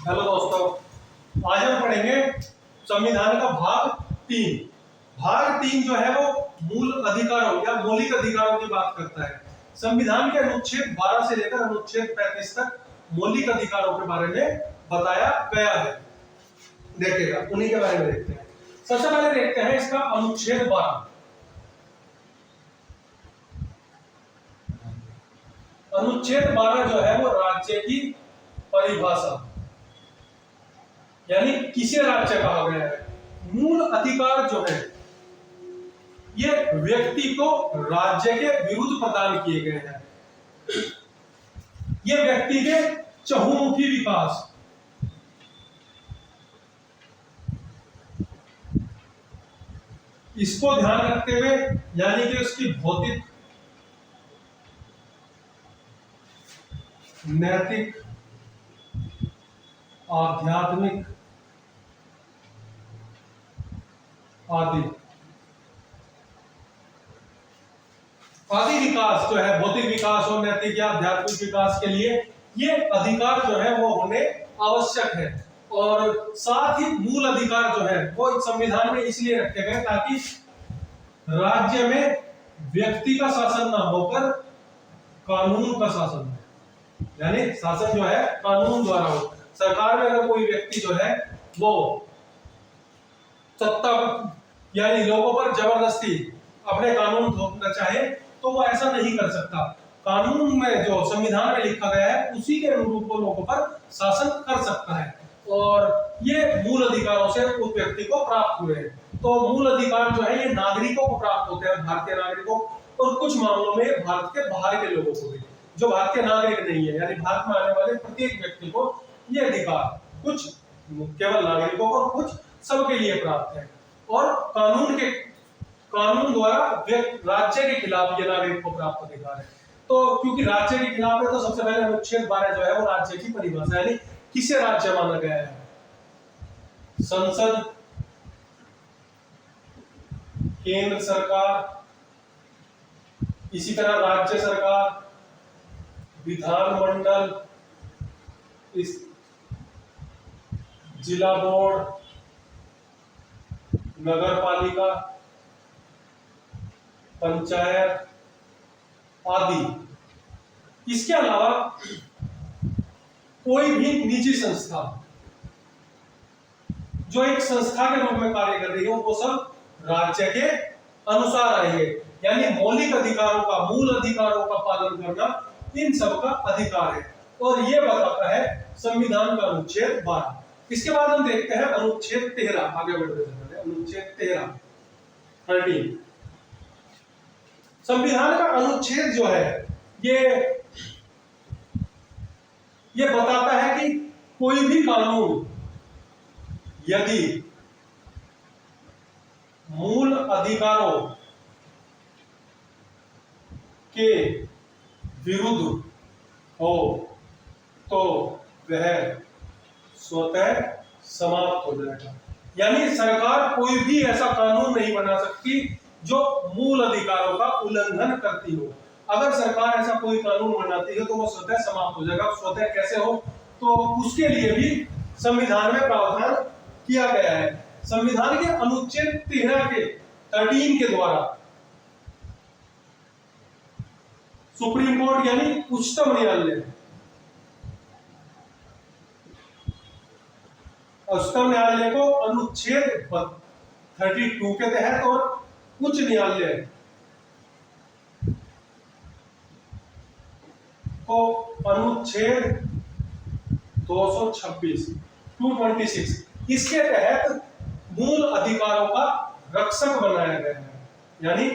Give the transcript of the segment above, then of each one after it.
Hello दोस्तों, आज हम पढ़ेंगे संविधान का भाग 3। भाग 3 जो है वो मूल अधिकारों या मौलिक अधिकारों की बात करता है। संविधान के अनुच्छेद 12 से लेकर अनुच्छेद 35 तक मौलिक अधिकारों के बारे में बताया गया है। देखिएगा, उन्हीं के बारे में देखते हैं। सबसे पहले देखते हैं इसका अनुच्छेद 12। अनुच्छेद 12 जो है वो राज्य की परिभाषा, यानी किसे राज्य कहा गया है। मूल अधिकार जो है ये व्यक्ति को राज्य के विरुद्ध प्रदान किए गए हैं। ये व्यक्ति के चहुमुखी विकास, इसको ध्यान रखते हुए, यानी कि उसकी भौतिक, नैतिक, आध्यात्मिक आदि विकास जो है, भौतिक विकास और नैतिक या आध्यात्मिक विकास के लिए ये अधिकार जो है वो होने आवश्यक है। और साथ ही मूल अधिकार जो है वो संविधान में इसलिए रखे गए ताकि राज्य में व्यक्ति का शासन ना होकर कानून का शासन हो, यानी शासन जो है कानून द्वारा हो। सरकार में अगर कोई व्यक्ति जो है वो सत्ता यानी लोगों पर जबरदस्ती अपने कानून थोपना चाहे तो वो ऐसा नहीं कर सकता। कानून में जो संविधान में लिखा गया है उसी के अनुरूप वो लोगों पर शासन कर सकता है, और ये मूल अधिकारों से उस व्यक्ति को प्राप्त हुए हैं। तो मूल अधिकार जो है ये नागरिकों को प्राप्त होते हैं, भारतीय नागरिकों, और कुछ मामलों में भारत के बाहर के लोगों को भी, जो भारत के नागरिक नहीं है, यानी भारत में आने वाले प्रत्येक व्यक्ति को ये अधिकार कुछ केवल नागरिकों को, कुछ सबके लिए प्राप्त है। और कानून द्वारा राज्य के खिलाफ ये नागरिक को प्राप्त अधिकार है। तो क्योंकि राज्य के खिलाफ है तो सबसे पहले अनुच्छेद 12 जो है वो राज्य की परिभाषा, यानी किसे राज्य माना गया है। संसद, केंद्र सरकार, इसी तरह राज्य सरकार, विधानमंडल, इस जिला बोर्ड, नगर पालिका, पंचायत आदि। इसके अलावा कोई भी निजी संस्था जो एक संस्था के रूप में कार्य कर रही है वो सब राज्य के अनुसार आएंगे, यानी मौलिक अधिकारों का, मूल अधिकारों का पालन करना इन सब का अधिकार है। और ये बताता है संविधान का अनुच्छेद 12। इसके बाद हम देखते हैं अनुच्छेद 13। आगे बढ़ते हैं, अनुच्छेद 13 संविधान का अनुच्छेद जो है ये बताता है कि कोई भी कानून यदि मूल अधिकारों के विरुद्ध हो तो वह स्वतः समाप्त हो जाएगा। यानी सरकार कोई भी ऐसा कानून नहीं बना सकती जो मूल अधिकारों का उल्लंघन करती हो। अगर सरकार ऐसा कोई कानून बनाती है तो वो स्वतः समाप्त हो जाएगा। स्वतः कैसे हो, तो उसके लिए भी संविधान में प्रावधान किया गया है। संविधान के अनुच्छेद 13 के द्वारा सुप्रीम कोर्ट यानी उच्चतम न्यायालय, उच्चतम न्यायालय को अनुच्छेद 32 के तहत और उच्च न्यायालय को अनुच्छेद 226 इसके तहत मूल अधिकारों का रक्षक बनाया गया है। यानी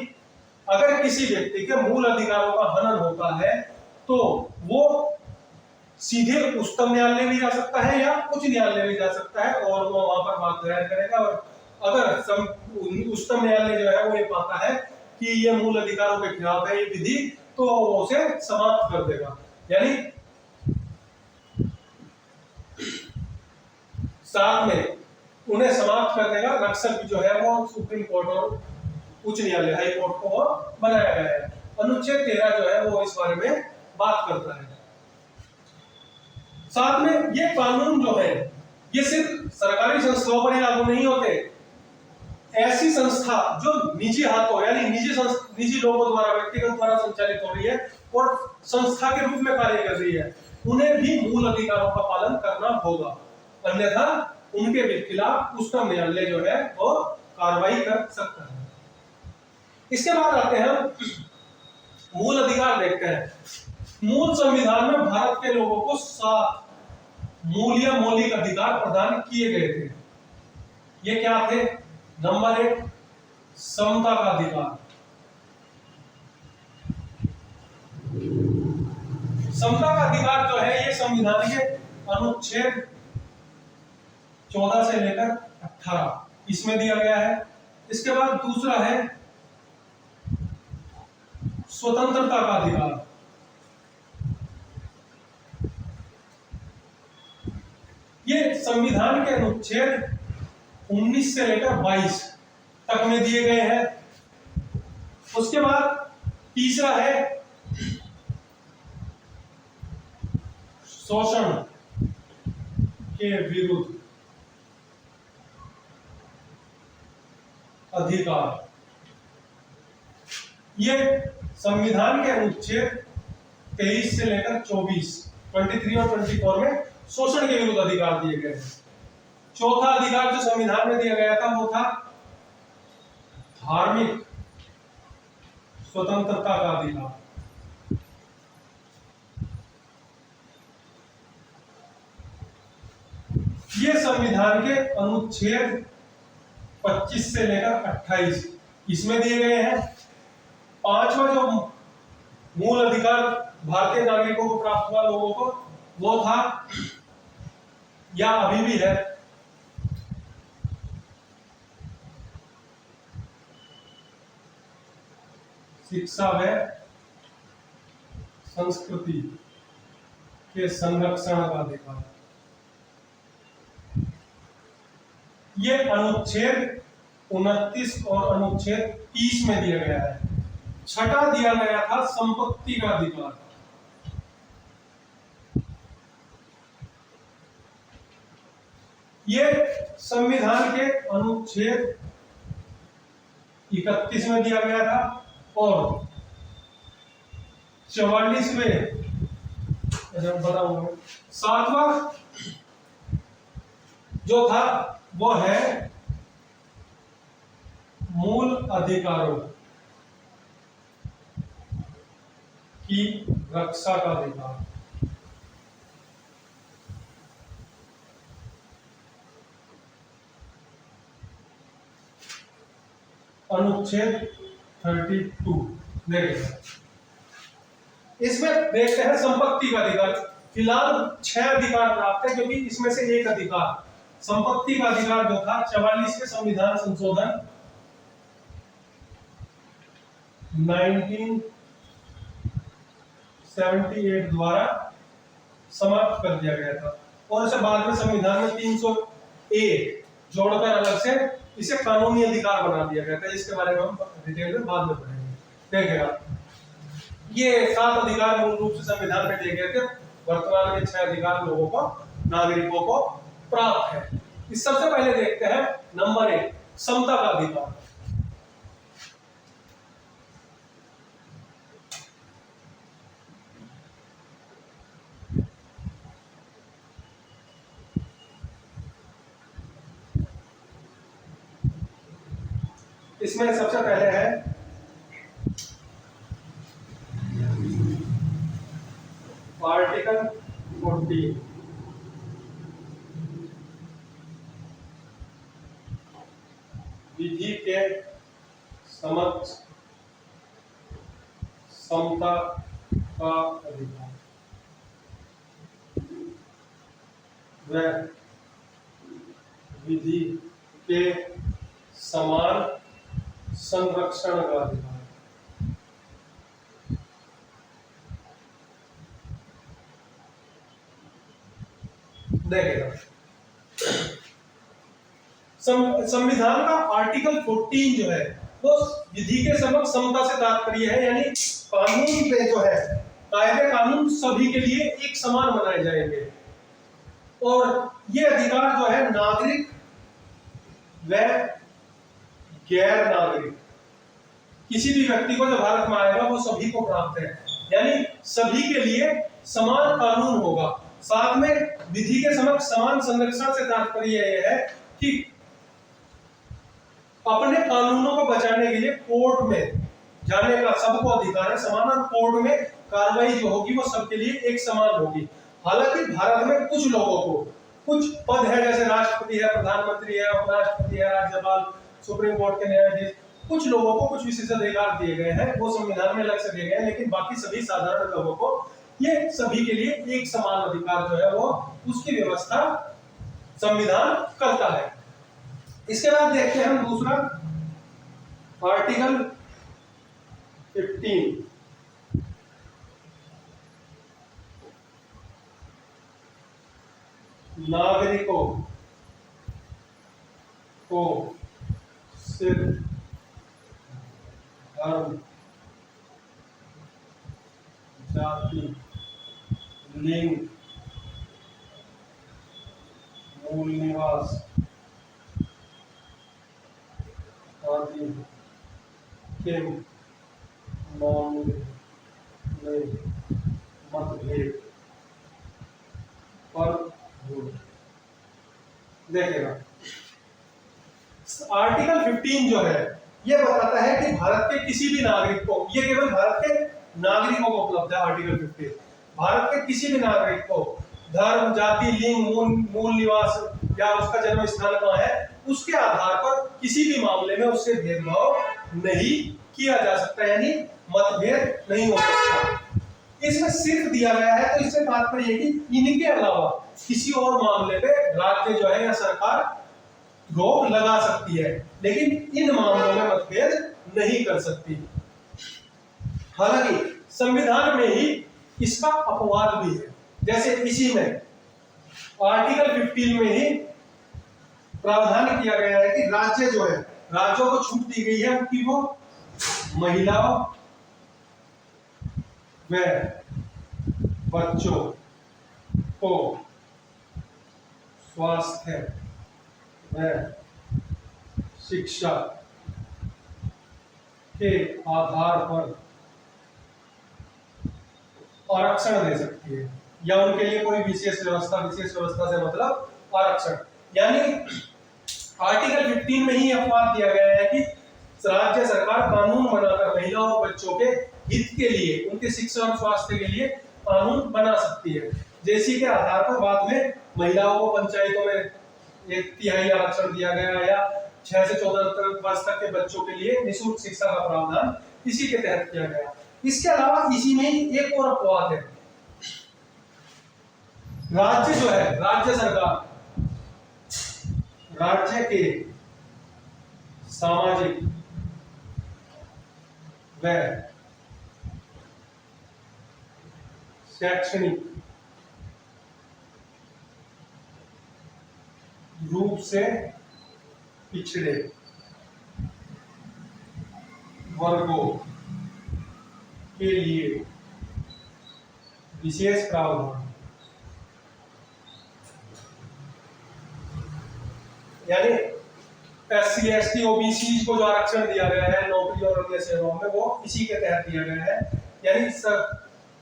अगर किसी व्यक्ति के मूल अधिकारों का हनन होता है तो वो सीधे उच्चतम न्यायालय भी जा सकता है या उच्च न्यायालय भी जा सकता है, और वो वहां पर बात दायर करेगा। और अगर उच्चतम न्यायालय जो है वो ये पाता है कि ये मूल अधिकारों के खिलाफ है ये विधि, तो उसे समाप्त कर देगा। यानी साथ में उन्हें समाप्त कर देगा। रक्षक जो है वो सुप्रीम कोर्ट और उच्च न्यायालय, हाई कोर्ट को बनाया गया है। अनुच्छेद 13 जो है वो इस बारे में बात करता है। साथ में ये कानून जो है ये सिर्फ सरकारी संस्थाओं पर ही लागू नहीं होते। ऐसी संस्था जो निजी हाथों यानी निजी लोगों द्वारा, व्यक्तिगत द्वारा संचालित हो रही है और संस्था के रूप में कार्य कर रही है, उन्हें भी मूल अधिकारों का पालन करना होगा, अन्यथा उनके खिलाफ उच्चतम न्यायालय जो है वो कार्रवाई कर सकता है। इसके बाद आते हैं मूल अधिकार देखते हैं। मूल संविधान में भारत के लोगों को 7 मूल या मौलिक अधिकार प्रदान किए गए थे। ये क्या थे? नंबर 1, समता का अधिकार। समता का अधिकार जो है ये संविधान के अनुच्छेद 14 से लेकर 18 इसमें दिया गया है। इसके बाद दूसरा है स्वतंत्रता का अधिकार। ये संविधान के अनुच्छेद 19 से लेकर 22 तक में दिए गए हैं। उसके बाद तीसरा है शोषण के विरुद्ध अधिकार। ये संविधान के अनुच्छेद 23 से लेकर 24, 23 और 24 में शोषण के विरुद्ध अधिकार दिए गए हैं। चौथा अधिकार जो संविधान में दिया गया था वो था धार्मिक स्वतंत्रता का अधिकार। ये संविधान के अनुच्छेद 25 से लेकर 28 इसमें दिए गए हैं। पांचवा जो मूल अधिकार भारतीय नागरिकों को प्राप्त हुआ लोगों को वो था या अभी भी है शिक्षा व संस्कृति के संरक्षण का अधिकार। ये अनुच्छेद 29 और अनुच्छेद 30 में दिया गया है। छठा दिया गया था संपत्ति का अधिकार। ये संविधान के अनुच्छेद 31 में दिया गया था और 44वें बताऊंगा। 7वां जो था वो है मूल अधिकारों की रक्षा का अधिकार। अनुच्छेद 32 देखिए, इसमें देखते हैं संपत्ति का अधिकार। फिलहाल 6 अधिकार प्राप्त है क्योंकि इसमें से एक अधिकार संपत्ति का अधिकार जो था 44 के संविधान संशोधन 1978 द्वारा समाप्त कर दिया गया था और इसे बाद में संविधान में 301 जोड़कर अलग से इसे कानूनी अधिकार बना दिया गया था। इसके बारे में हम डिटेल में बाद में पढ़ेंगे। देखिएगा, ये 7 अधिकार मूल रूप से संविधान में दिए गए थे। वर्तमान में 6 अधिकार लोगों को, नागरिकों को प्राप्त है। इस सबसे पहले देखते हैं नंबर 1 समता का अधिकार। इसमें सबसे पहले है आर्टिकल 14। विधि के समक्ष समता का अधिकार। वह विधि के समान संरक्षण का अधिकार। देखिएगा, संविधान का आर्टिकल 14 जो है वो विधि के समक्ष समता से तात्पर्य है, यानी कानून पे जो है कायदे कानून सभी के लिए एक समान बनाए जाएंगे। और ये अधिकार जो है नागरिक व गैर नागरिक किसी भी व्यक्ति को जो भारत में आएगा वो सभी को प्राप्त है, यानी सभी के लिए समान कानून होगा। साथ में विधि के समक्ष समान संरक्षण से तात्पर्य यह है कि अपने कानूनों को बचाने के लिए कोर्ट में जाने का सबको अधिकार है समान, और कोर्ट में कार्रवाई जो होगी वो सबके लिए एक समान होगी। हालांकि भारत में कुछ लोगों को कुछ पद है, जैसे राष्ट्रपति है, प्रधानमंत्री है, उपराष्ट्रपति है, राज्यपाल, सुप्रीम कोर्ट के न्यायाधीश, कुछ लोगों को कुछ विशेषाधिकार दिए गए हैं, वो संविधान में अलग से दिए गए हैं, लेकिन बाकी सभी साधारण लोगों को ये सभी के लिए एक समान अधिकार जो है वो उसकी व्यवस्था संविधान करता है। इसके बाद देखते हैं हम दूसरा आर्टिकल 15। नागरिकों को सिर्फ धर्म, जाति, लिंग, मूल निवास आदि के मामले में मतभेद पर देखेगा। आर्टिकल 15 जो है ये बताता है कि भारत के किसी भी नागरिक को, ये केवल भारत के नागरिकों को उपलब्ध है। आर्टिकल 15 भारत के किसी भी नागरिक को धर्म, जाति, लिंग, मूल निवास या उसका जन्म स्थान कहाँ है उसके आधार पर किसी भी मामले में उससे भेदभाव नहीं किया जा सकता, यानी मतभेद नहीं हो सकता। इसमें सिर्फ दिया गया है, तो इससे तात्पर्य कि इनके अलावा किसी और मामले पे राज्य जो है या सरकार रोक लगा सकती है, लेकिन इन मामलों में मतभेद नहीं कर सकती। हालांकि संविधान में ही इसका अपवाद भी है, जैसे इसी में आर्टिकल 15 में ही प्रावधान किया गया है कि राज्य जो है, राज्यों को छूट दी गई है कि वो महिलाओं व बच्चों को स्वास्थ्य व शिक्षा के आधार पर आरक्षण दे सकती है, या उनके लिए कोई विशेष व्यवस्था से मतलब आरक्षण। यानी आर्टिकल 15 में ही अपवाद दिया गया है कि राज्य सरकार कानून बनाकर महिलाओं और बच्चों के हित के लिए, उनके शिक्षा और स्वास्थ्य के लिए कानून बना सकती है। जैसी के आधार पर बाद में महिलाओं को पंचायतों में 1/3 आरक्षण दिया गया, या 6 से 14 वर्ष तक के बच्चों के लिए निःशुल्क शिक्षा का प्रावधान इसी के तहत किया गया। इसके अलावा इसी में ही एक और अपवाद है। राज्य जो है, राज्य सरकार राज्य के सामाजिक व शैक्षणिक रूप से पिछड़े वर्गों के लिए विशेष प्रावधान, यानी SC, ST, OBC को जो आरक्षण दिया गया है नौकरी और अन्य सेवाओं में, वो इसी के तहत दिया गया है। यानी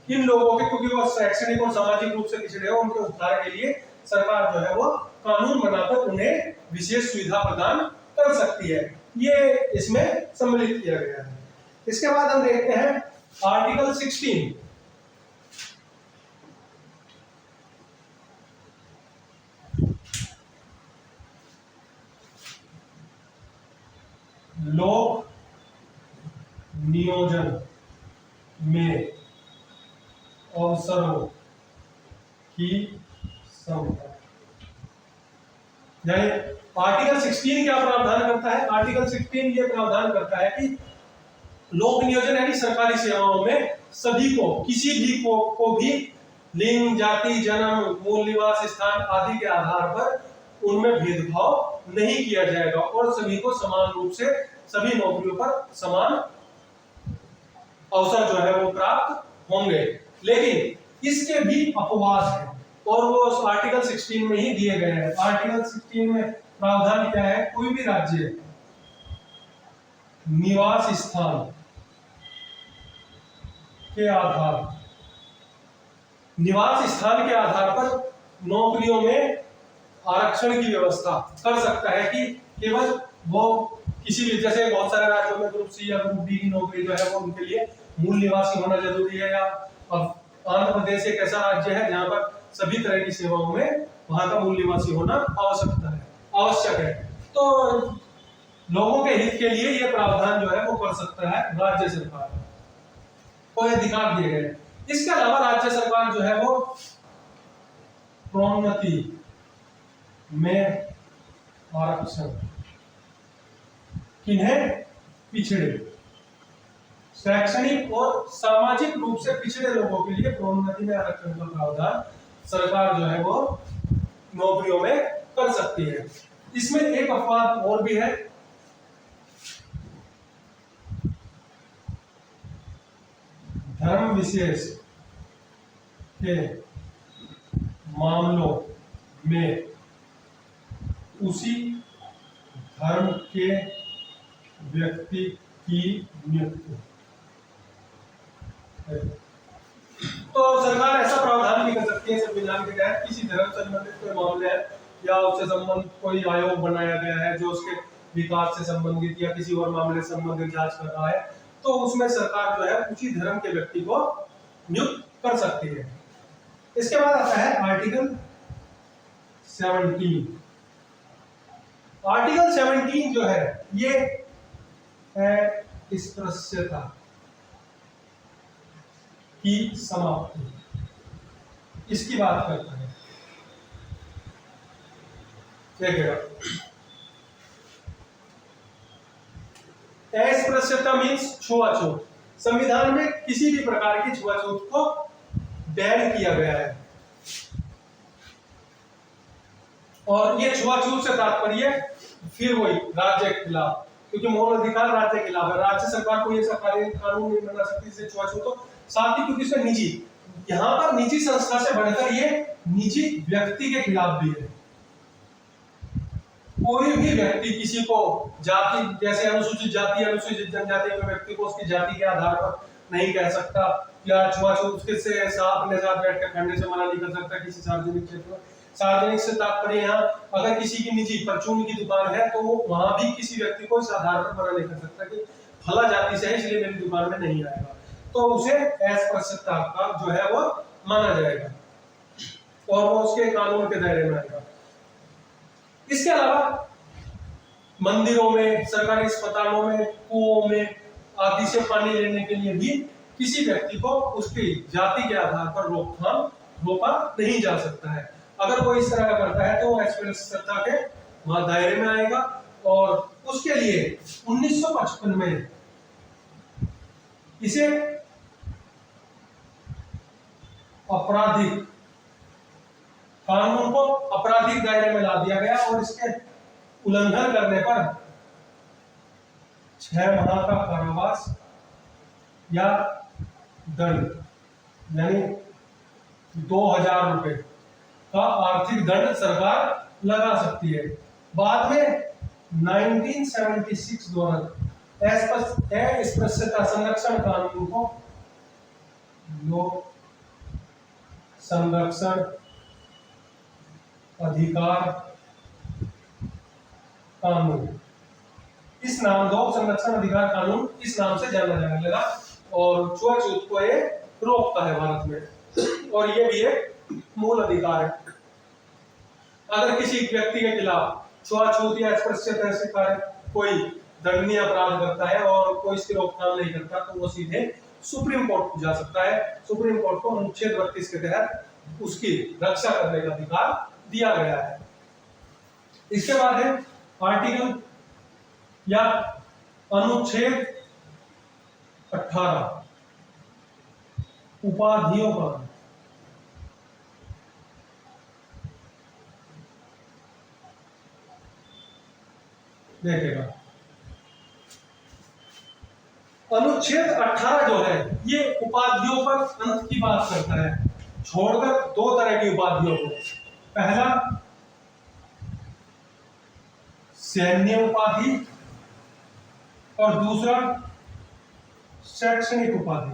इन लोगों के, क्योंकि वो शैक्षणिक और सामाजिक रूप से पिछड़े हो, उनके उद्धार के लिए सरकार जो है वो कानून बनाकर उन्हें विशेष सुविधा प्रदान कर सकती है। ये इसमें सम्मिलित किया गया है। इसके बाद हम देखते हैं आर्टिकल 16। लोक नियोजन में अवसरों की समता। यानी आर्टिकल 16 क्या प्रावधान करता है? आर्टिकल 16 ये प्रावधान करता है कि लोक नियोजन यानी सरकारी सेवाओं में सभी को, किसी भी को भी लिंग, जाति, जन्म, मूल निवास स्थान आदि के आधार पर उनमें भेदभाव नहीं किया जाएगा और सभी को समान रूप से सभी नौकरियों पर समान अवसर जो है वो प्राप्त होंगे। लेकिन इसके भी अपवाद हैं और वो आर्टिकल 16 में ही दिए गए हैं। आर्टिकल 16 में प्रावधान क्या है? कोई भी राज्य निवास स्थान के आधार पर नौकरियों में आरक्षण की व्यवस्था कर सकता है कि केवल वो किसी भी, जैसे बहुत सारे राज्यों में ग्रुप सी या ग्रुप डी की नौकरी जो है वो उनके लिए मूल निवासी होना जरूरी है, या आंध्र प्रदेश एक ऐसा राज्य है जहां पर सभी तरह की सेवाओं में वहां का मूल निवासी होना आवश्यक है। तो लोगों के हित के लिए ये प्रावधान जो है वो कर सकता है राज्य सरकार को, अधिकार दिए गए। इसके अलावा राज्य सरकार जो है वो प्रोन्नति में आरक्षण, किन्हें? पिछड़े, शैक्षणिक और सामाजिक रूप से पिछड़े लोगों के लिए प्रोन्नति में आरक्षण का प्रावधान सरकार जो है वो नौकरियों में कर सकती है। इसमें एक अपवाद और भी है, धर्म विशेष के मामलों में उसी धर्म के व्यक्ति की नियुक्ति। तो सरकार ऐसा प्रावधान भी कर सकती है संविधान के तहत, किसी धर्म संबंधित कोई मामले है या उससे संबंधित कोई आयोग बनाया गया है जो उसके विकास से संबंधित या किसी और मामले से संबंधित जांच कर रहा है, तो उसमें सरकार जो है उसी धर्म के व्यक्ति को नियुक्त कर सकती है। इसके बाद आता है आर्टिकल 17। आर्टिकल 17 जो है ये है स्पृश्यता की समाप्ति, इसकी बात करता है। देखिएगा, अस्पृश्यता मीन्स छुआछूत। संविधान में किसी भी प्रकार की छुआछूत को बैन किया गया है, और ये छुआछूत से तात्पर्य फिर वही राज्य के खिलाफ, क्योंकि मौल अधिकार राज्य के खिलाफ है। राज्य सरकार कोई ऐसा कानून नहीं बना सकती जिससे छुआछूत हो। साथ ही क्योंकि इसमें निजी, यहाँ पर निजी संस्था से बढ़कर ये निजी व्यक्ति के खिलाफ भी है। कोई भी व्यक्ति किसी को जाति, जैसे अनुसूचित जाति अनुसूचित जनजाति के व्यक्ति को उसकी जाति के आधार पर नहीं कह सकता, या छुआछूत उसके से अपने साथ बैठ कर करने से मना नहीं कर सकता किसी सार्वजनिक क्षेत्र में। सार्वजनिक से तात्पर्य यहाँ अगर किसी की निजी परचून की दुकान है तो वहां भी किसी व्यक्ति को इस आधार पर मना नहीं कर सकता कि फला जाति से है इसलिए मेरी दुकान में नहीं आएगा, तो उसे अस्पृश्यता का जो है वो माना जाएगा और वो उसके कानून के दायरे में आएगा। इसके अलावा मंदिरों में, सरकारी अस्पतालों में, कुओं में आदि से पानी लेने के लिए भी किसी व्यक्ति को उसकी जाति के आधार पर रोका नहीं जा सकता है। अगर कोई इस तरह का करता है तो अस्पृश्यता के दायरे में आएगा, और उसके लिए 1955 में इसे आपराधिक कानून को आपराधिक दायरे में ला दिया गया, और इसके उल्लंघन करने पर 6 माह का कारावास या दंड, यानी 2000 रुपए का आर्थिक दंड सरकार लगा सकती है। बाद में 1976 द्वारा अस्पृश्यता संरक्षण कानून को लोक संरक्षण अधिकार कानून, इस नाम लोक संरक्षण अधिकार कानून इस नाम से जाना जाने लगा, और छुआछूत को ये रोकता है भारत में, और ये भी एक मूल अधिकार है। अगर किसी व्यक्ति के खिलाफ छुआछूत या अस्पृश्यता से कोई दंडनीय अपराध करता है और कोई इसकी रोकथाम नहीं करता, तो वो सीधे सुप्रीम कोर्ट जा सकता है। सुप्रीम कोर्ट को अनुच्छेद 32 के तहत उसकी रक्षा करने का अधिकार दिया गया है। इसके बाद है आर्टिकल या अनुच्छेद 18 उपाधियों का। देखेगा, अनुच्छेद 18 जो है ये उपाधियों पर अंत की बात करता है। छोड़कर दो तरह की उपाधियों को, पहला सैन्य उपाधि और दूसरा शैक्षणिक उपाधि।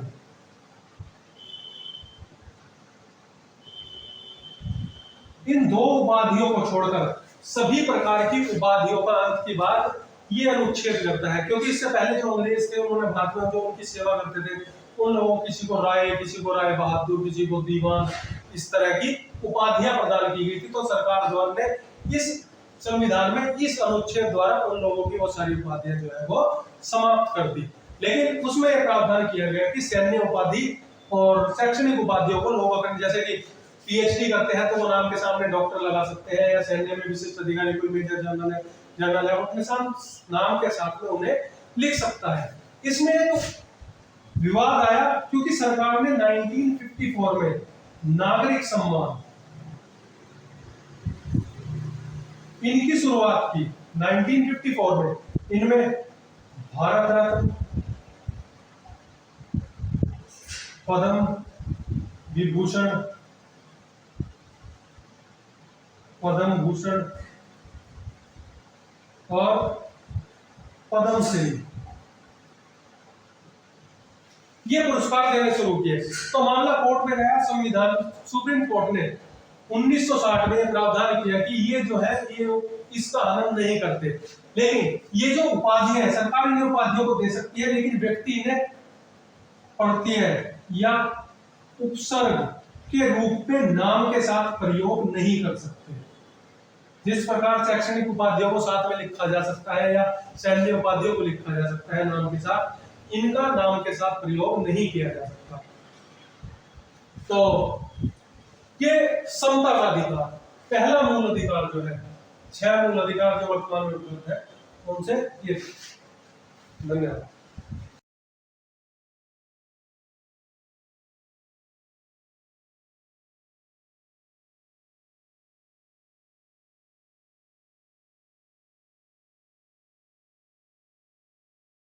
इन दो उपाधियों को छोड़कर सभी प्रकार की उपाधियों का अंत की बात ये अनुच्छेद करता है, क्योंकि इससे पहले जो अंग्रेज थे उन्होंने भारत में जो उनकी सेवा करते थे उन लोगों, किसी को राय बहादुर, किसी को दीवान, इस तरह की उपाधियां प्रदान की गई थी। तो सरकार द्वारा ने इस संविधान में इस अनुच्छेद द्वारा उन लोगों की वो सारी उपाधियां जो है वो समाप्त कर दी। लेकिन उसमें यह प्रावधान किया गया कि सैन्य उपाधि और शैक्षणिक उपाधियों को लोग अपने, जैसे कि पीएचडी करते हैं तो वो नाम के सामने डॉक्टर लगा सकते हैं, या सैन्य में विशिष्ट अधिकारी कोई मेजर जनरल है अपने साथ नाम के साथ में उन्हें लिख सकता है। इसमें एक विवाद आया क्योंकि सरकार ने 1954 में नागरिक सम्मान इनकी शुरुआत की। 1954 में इनमें भारत रत्न, पद्म विभूषण, पद्म भूषण और पद्मश्री ये पुरस्कार देने शुरू किए। तो मामला कोर्ट में गया, संविधान सुप्रीम कोर्ट ने 1960 में प्रावधान किया कि ये जो है ये इसका आनंद नहीं करते, लेकिन ये जो उपाधियां है सरकार इन उपाधियों को दे सकती है, लेकिन व्यक्ति इन्हें प्रत्यय या उपसर्ग के रूप में नाम के साथ प्रयोग नहीं कर सकते। जिस प्रकार शैक्षणिक उपाधियों को साथ में लिखा जा सकता है या सैन्य उपाधियों को लिखा जा सकता है नाम के साथ, इनका नाम के साथ प्रयोग नहीं किया जा सकता। तो ये समता का अधिकार, पहला मूल अधिकार जो है, 6 मूल अधिकार जो वर्तमान में उपलब्ध है उनसे ये। धन्यवाद।